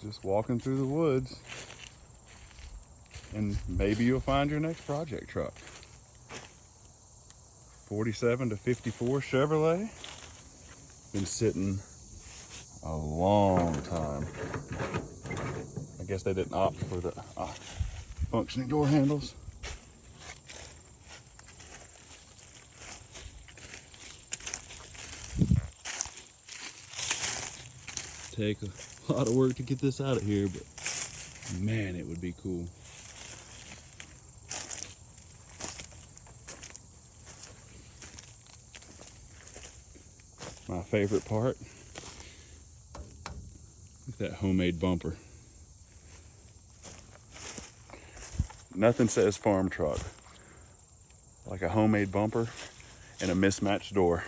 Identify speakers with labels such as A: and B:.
A: just walking through the woods, and maybe you'll find your next project truck. 47 to 54 Chevrolet. Been sitting a long time. I guess they didn't opt for the functioning door handles. Take a lot of work to get this out of here, but man, it would be cool. My favorite part, look at that homemade bumper. Nothing says farm truck like a homemade bumper and a mismatched door.